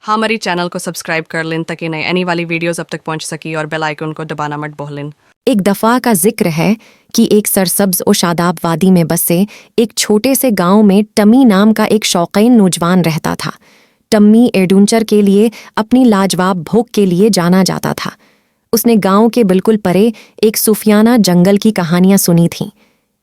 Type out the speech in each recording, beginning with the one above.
हाँ हमारी चैनल को सब्सक्राइब कर लें ताकि नई आने वाली वीडियोस अब तक पहुंच सकी और बेल आइकन को दबाना मत भूलें। एक दफा का जिक्र है कि एक सरसब्ज और शादाब वादी में बसे एक छोटे से गांव में टमी नाम का एक शौकीन नौजवान रहता था। टम्मी एडवेंचर के लिए अपनी लाजवाब भूख के लिए जाना जाता था। उसने गांव के बिल्कुल परे एक सूफियाना जंगल की कहानियां सुनी थीं,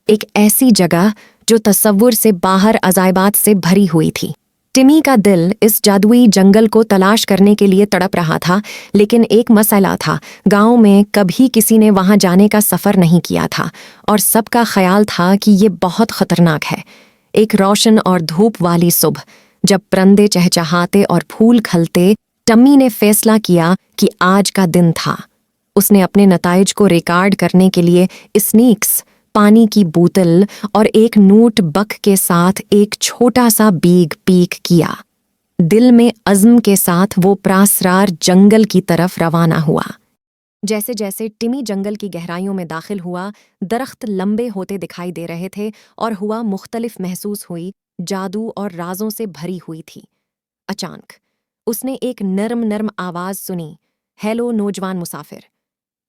एक ऐसी जगह जो तस्वुर से बाहर अजायबात से भरी हुई थी। टिमी का दिल इस जादुई जंगल को तलाश करने के लिए तड़प रहा था, लेकिन एक मसला था। गांव में कभी किसी ने वहां जाने का सफ़र नहीं किया था और सबका ख्याल था कि ये बहुत ख़तरनाक है। एक रोशन और धूप वाली सुबह, जब परंदे चहचहाते और फूल खलते, टम्मी ने फैसला किया कि आज का दिन था। उसने अपने नताइज को रिकॉर्ड करने के लिए स्नीक्स, पानी की बोतल और एक नोट बक के साथ एक छोटा सा बीग पीक किया। दिल में अज़्म के साथ वो प्रासरार जंगल की तरफ रवाना हुआ। जैसे जैसे टिमी जंगल की गहराइयों में दाखिल हुआ, दरख्त लंबे होते दिखाई दे रहे थे और हुआ मुख्तलिफ महसूस हुई, जादू और राजों से भरी हुई थी। अचानक उसने एक नरम नरम आवाज़ सुनी, हेलो नौजवान मुसाफिर।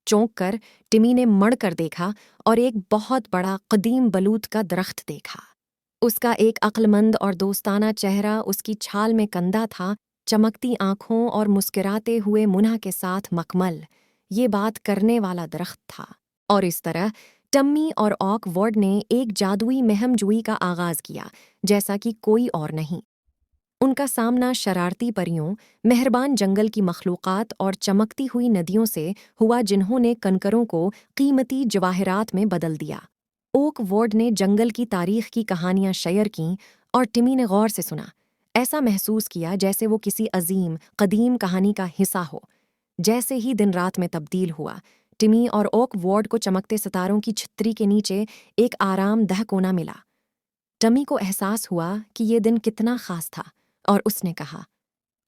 चौंक कर टिमी ने मड़ कर देखा और एक बहुत बड़ा कदीम बलूत का दरख्त देखा। उसका एक अक्लमंद और दोस्ताना चेहरा उसकी छाल में कंधा था, चमकती आंखों और मुस्कुराते हुए मुन्ना के साथ मकमल ये बात करने वाला दरख्त था। और इस तरह टम्मी और ऑकवर्ड ने एक जादुई महमजोई का आगाज किया, जैसा कि कोई और नहीं। उनका सामना शरारती परियों, मेहरबान जंगल की मखलूक़ात और चमकती हुई नदियों से हुआ, जिन्होंने कनकरों को कीमती जवाहरात में बदल दिया। ओकवर्ड ने जंगल की तारीख की कहानियां शेयर कीं और टिमी ने गौर से सुना। ऐसा महसूस किया जैसे वो किसी अजीम कदीम कहानी का हिस्सा हो। जैसे ही दिन रात में तब्दील हुआ, टिमी और ओकवर्ड को चमकते सितारों की छतरी के नीचे एक आरामदह कोना मिला। टमी को एहसास हुआ कि ये दिन कितना खास था और उसने कहा,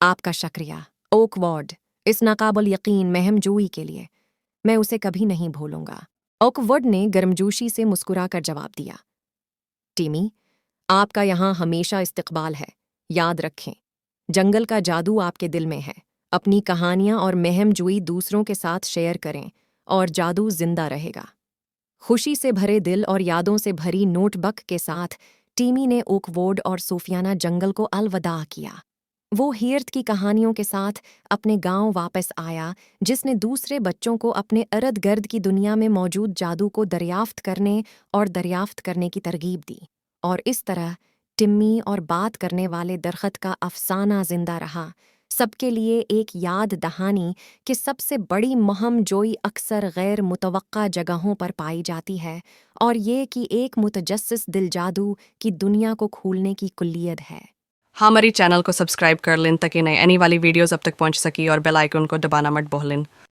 आपका शुक्रिया ओकवर्ड, इस नाकाबिल यकीन महमजोई के लिए। मैं उसे कभी नहीं भूलूंगा। ओकवर्ड ने गर्मजोशी से मुस्कुराकर जवाब दिया, टिमी, आपका यहाँ हमेशा इस्तकबाल है। याद रखें, जंगल का जादू आपके दिल में है। अपनी कहानियां और महमजोई दूसरों के साथ शेयर करें और जादू जिंदा रहेगा। खुशी से भरे दिल और यादों से भरी नोटबुक के साथ टीमी ने ओकवर्ड और सूफियाना जंगल को अलविदा किया। वो हीरत की कहानियों के साथ अपने गांव वापस आया, जिसने दूसरे बच्चों को अपने इर्द गिर्द की दुनिया में मौजूद जादू को दरियाफ्त करने की तरगीब दी। और इस तरह टिम्मी और बात करने वाले दरख्त का अफसाना जिंदा रहा, सबके लिए एक याद दहानी कि सबसे बड़ी महमजोई अक्सर गैर मुतवक्का जगहों पर पाई जाती है, और ये कि एक मुतजस्सिस दिल जादू की दुनिया को खोलने की कुल्लियत है। हाँ हमारी चैनल को सब्सक्राइब कर लें ताकि नई आने वाली वीडियोस अब तक पहुंच सकी और बेल आइकन को दबाना मत भूलें।